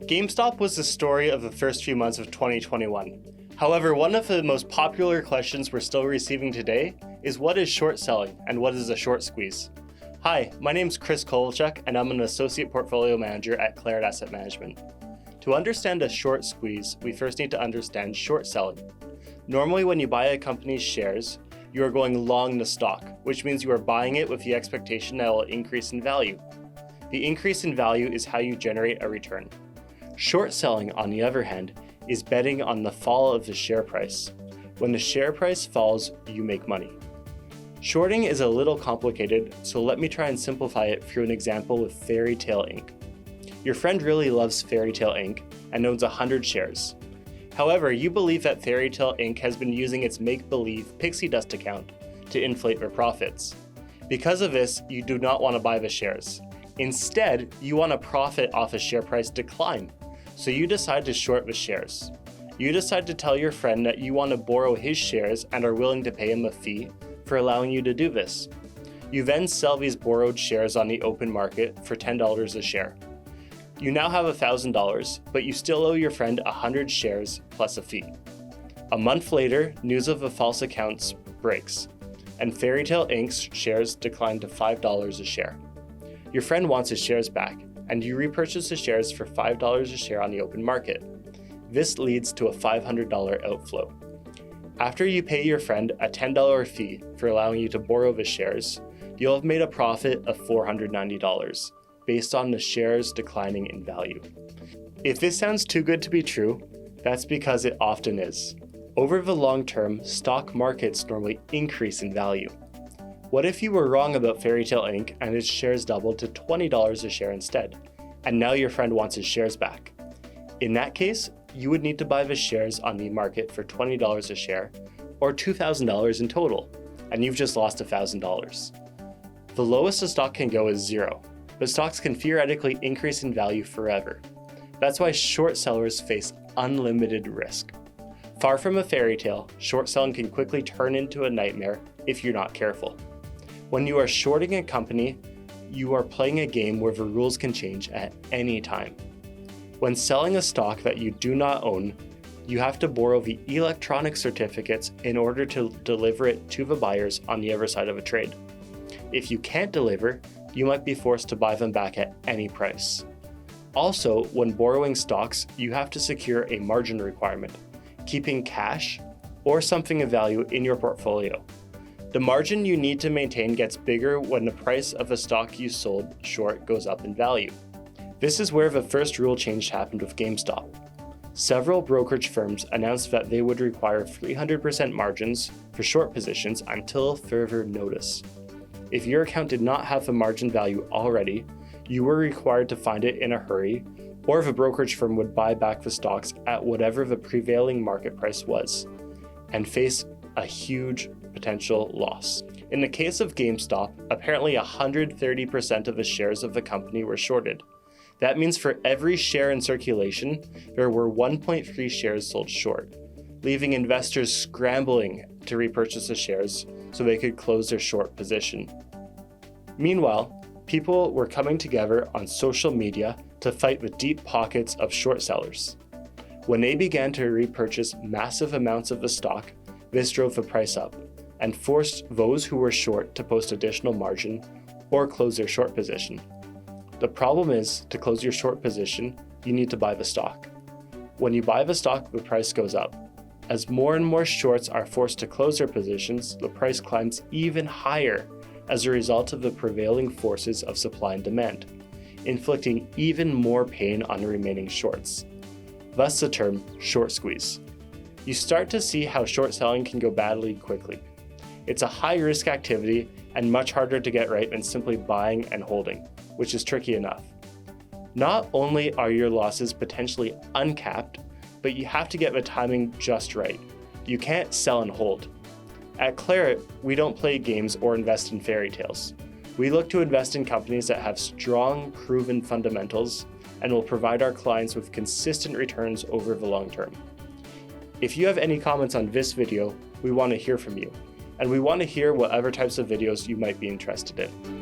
GameStop was the story of the first few months of 2021. However, one of the most popular questions we're still receiving today is what is short selling and what is a short squeeze? Hi, my name is Chris Kovalchuk and I'm an Associate Portfolio Manager at Claret Asset Management. To understand a short squeeze, we first need to understand short selling. Normally when you buy a company's shares, you are going long the stock, which means you are buying it with the expectation that it will increase in value. The increase in value is how you generate a return. Short selling, on the other hand, is betting on the fall of the share price. When the share price falls, you make money. Shorting is a little complicated, so let me try and simplify it through an example with Fairy Tale Inc. Your friend really loves Fairy Tale Inc. and owns 100 shares. However, you believe that Fairy Tale Inc. has been using its make-believe pixie dust account to inflate their profits. Because of this, you do not want to buy the shares. Instead, you want to profit off a share price decline. So you decide to short the shares. You decide to tell your friend that you want to borrow his shares and are willing to pay him a fee for allowing you to do this. You then sell these borrowed shares on the open market for $10 a share. You now have $1,000, but you still owe your friend 100 shares plus a fee. A month later, news of the false accounts breaks, and Fairy Tale Inc.'s shares decline to $5 a share. Your friend wants his shares back, and you repurchase the shares for $5 a share on the open market. This leads to a $500 outflow. After you pay your friend a $10 fee for allowing you to borrow the shares, you'll have made a profit of $490 based on the shares declining in value. If this sounds too good to be true, that's because it often is. Over the long term, stock markets normally increase in value. What if you were wrong about Fairy Tale Inc. and its shares doubled to $20 a share instead, and now your friend wants his shares back? In that case, you would need to buy the shares on the market for $20 a share, or $2,000 in total, and you've just lost $1,000. The lowest a stock can go is zero, but stocks can theoretically increase in value forever. That's why short sellers face unlimited risk. Far from a fairy tale, short selling can quickly turn into a nightmare if you're not careful. When you are shorting a company, you are playing a game where the rules can change at any time. When selling a stock that you do not own, you have to borrow the electronic certificates in order to deliver it to the buyers on the other side of a trade. If you can't deliver, you might be forced to buy them back at any price. Also, when borrowing stocks, you have to secure a margin requirement, keeping cash or something of value in your portfolio. The margin you need to maintain gets bigger when the price of a stock you sold short goes up in value. This is where the first rule change happened with GameStop. Several brokerage firms announced that they would require 300% margins for short positions until further notice. If your account did not have the margin value already, you were required to find it in a hurry, or the brokerage firm would buy back the stocks at whatever the prevailing market price was, and face a huge potential loss. In the case of GameStop, apparently 130% of the shares of the company were shorted. That means for every share in circulation, there were 1.3 shares sold short, leaving investors scrambling to repurchase the shares so they could close their short position. Meanwhile, people were coming together on social media to fight the deep pockets of short sellers. When they began to repurchase massive amounts of the stock, this drove the price up and forced those who were short to post additional margin or close their short position. The problem is, to close your short position, you need to buy the stock. When you buy the stock, the price goes up. As more and more shorts are forced to close their positions, the price climbs even higher as a result of the prevailing forces of supply and demand, inflicting even more pain on the remaining shorts. Thus the term short squeeze. You start to see how short selling can go badly quickly. It's a high-risk activity and much harder to get right than simply buying and holding, which is tricky enough. Not only are your losses potentially uncapped, but you have to get the timing just right. You can't sell and hold. At Claret, we don't play games or invest in fairy tales. We look to invest in companies that have strong, proven fundamentals and will provide our clients with consistent returns over the long term. If you have any comments on this video, we want to hear from you, and we want to hear what other types of videos you might be interested in.